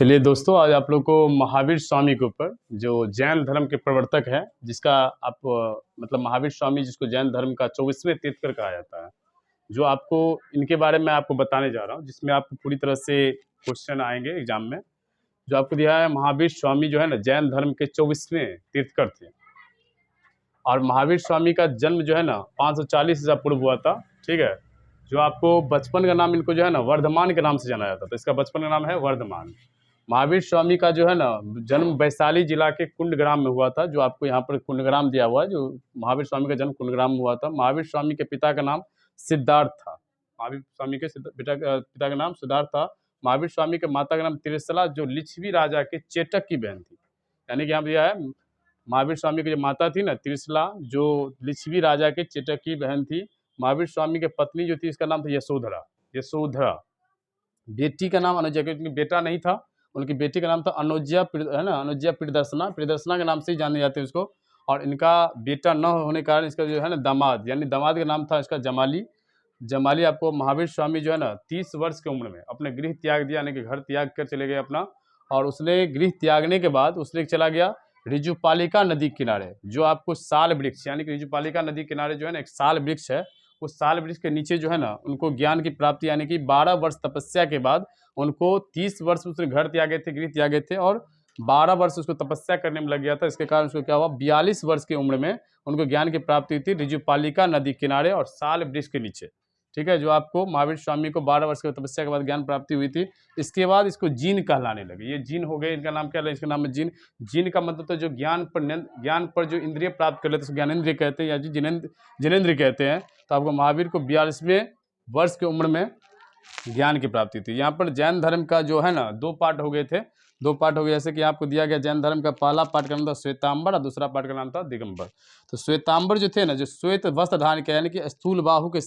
चलिए दोस्तों, आज आप लोग को महावीर स्वामी के ऊपर, जो जैन धर्म के प्रवर्तक है, जिसका आप मतलब महावीर स्वामी जिसको जैन धर्म का 24वें तीर्थंकर कहा जाता है, जो आपको इनके बारे में आपको बताने जा रहा हूँ, जिसमें आपको पूरी तरह से क्वेश्चन आएंगे एग्जाम में। जो आपको दिया है, महावीर स्वामी जो है ना जैन धर्म के 24वें तीर्थंकर थे। और महावीर स्वामी का जन्म जो है ना 540 ईसा पूर्व हुआ था। ठीक है। जो आपको बचपन का नाम इनको जो है ना वर्धमान के नाम से जाना जाता था, तो इसका बचपन का नाम है वर्धमान। महावीर स्वामी का जो है ना जन्म वैशाली जिला के कुंडग्राम में हुआ था, जो आपको यहाँ पर कुंडग्राम दिया हुआ है। जो महावीर स्वामी का जन्म कुंडग्राम में हुआ था। महावीर स्वामी के पिता का नाम सिद्धार्थ था। महावीर स्वामी के पिता का नाम सिद्धार्थ था। महावीर स्वामी के माता का नाम त्रिशला, जो लिच्छवी राजा के चेटक की बहन थी। यानी कि यहाँ दिया है महावीर स्वामी की जो माता थी ना त्रिशला, जो लिच्छवी राजा के चेटक की बहन थी। महावीर स्वामी के पत्नी जो थी, इसका नाम था यशोधरा। यशोधरा। बेटी का नाम अनुजा, क्योंकि बेटा नहीं था, उनकी बेटी का नाम था अनुज्या, है ना, अनुज्या प्रियदर्शना। प्रियदर्शना के नाम से ही जाने जाते हैं उसको। और इनका बेटा न होने के कारण इसका जो है ना दामाद, यानी दामाद का नाम था इसका जमाली। जमाली आपको महावीर स्वामी जो है ना 30 वर्ष की उम्र में अपने गृह त्याग दिया, यानी कि घर त्याग कर चले गए अपना। और उसने गृह त्यागने के बाद उसने चला गया ऋजुपालिका नदी के किनारे, जो आपको साल वृक्ष, यानी कि ऋजुपालिका नदी किनारे जो है ना एक साल वृक्ष है, उस साल वृक्ष के नीचे जो है ना उनको ज्ञान की प्राप्ति, यानी कि 12 वर्ष तपस्या के बाद उनको 30 वर्ष उसने घर त्यागे थे, गृह त्यागे थे, और 12 वर्ष उसको तपस्या करने में लग गया था। इसके कारण उसको क्या हुआ, 42 वर्ष की उम्र में उनको ज्ञान की प्राप्ति हुई थी ऋजुपालिका नदी किनारे और साल वृक्ष के नीचे। ठीक है। जो आपको महावीर स्वामी को 12 वर्ष की तपस्या के बाद ज्ञान प्राप्ति हुई थी। इसके बाद इसको जीन कहलाने लगे। ये जीन हो गए, इनका नाम क्या है, इसका नाम है जीन। जीन का मतलब तो जो ज्ञान पर जो इंद्रिय प्राप्त कर लेते हैं ज्ञानेंद्रिय कहते हैं, या जी जिनेंद्रिय कहते हैं। तो आपको महावीर को 42वें वर्ष की उम्र में ज्ञान की प्राप्ति थी। यहाँ पर जैन धर्म का जो है ना 2 पार्ट हो गए थे। 2 पार्ट हो गए, जैसे कि आपको दिया गया जैन धर्म का पहला पार्ट का नाम था श्वेतांबर और दूसरा पार्ट का नाम था दिगंबर। तो श्वेतांबर जो थे ना, जो श्वेत वस्त्र धारण किया, यानी कि स्थूल बाहु के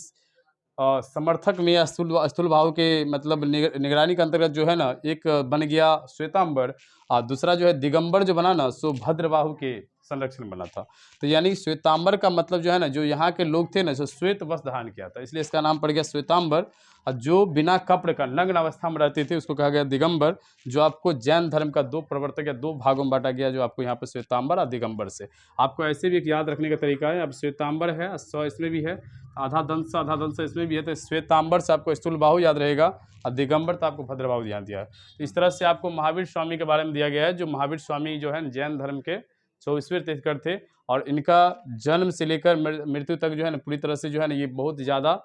समर्थक में, या स्थूल बाहु के मतलब निगरानी के अंतर्गत जो है ना एक बन गया श्वेतांबर, और दूसरा जो है दिगंबर जो बना ना, सो भद्रबाहु के संरक्षण बना था। तो यानी श्वेतांबर का मतलब जो है ना, जो यहाँ के लोग थे ना, सो श्वेत वस्त्र धारण किया था, इसलिए इसका नाम पड़ गया श्वेतांबर। और जो बिना कपड़े का नग्न अवस्था में रहते थे उसको कहा गया दिगंबर। जो आपको जैन धर्म का 2 प्रवर्तक या 2 भागों में बांटा गया, जो आपको यहाँ पर श्वेतांबर और दिगंबर से। आपको ऐसे भी एक याद रखने का तरीका है, अब श्वेतांबर है, स इसमें भी है, आधा दंश इसमें भी है। तो श्वेतांबर से आपको स्थूल बाहु याद रहेगा, और दिगंबर तो आपको भद्रबाहु ध्यान दिया है। तो इस तरह से आपको महावीर स्वामी के बारे में दिया गया है। जो महावीर स्वामी जो है जैन धर्म के 24वें तीर्थंकर थे, और इनका जन्म से लेकर मृत्यु तक जो है ना पूरी तरह से जो है ना ये बहुत ज़्यादा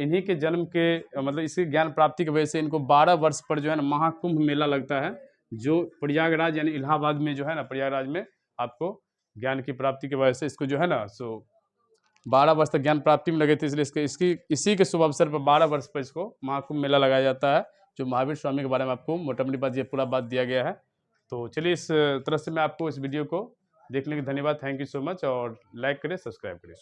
इन्हीं के जन्म के मतलब इसी ज्ञान प्राप्ति की वजह से इनको 12 वर्ष पर जो है ना महाकुंभ मेला लगता है, जो प्रयागराज यानी इलाहाबाद में जो है ना, प्रयागराज में आपको ज्ञान की प्राप्ति की वजह से इसको जो है ना 12 वर्ष तक ज्ञान प्राप्ति में लगे थे, इसलिए इसी के शुभ अवसर पर 12 वर्ष पर इसको महाकुंभ मेला लगाया जाता है। जो महावीर स्वामी के बारे में आपको मोटा मोटी बात, ये पूरा बात दिया गया है। तो चलिए, इस तरह से मैं आपको इस वीडियो को देखने के धन्यवाद, थैंक यू सो मच, और लाइक करें, सब्सक्राइब करें।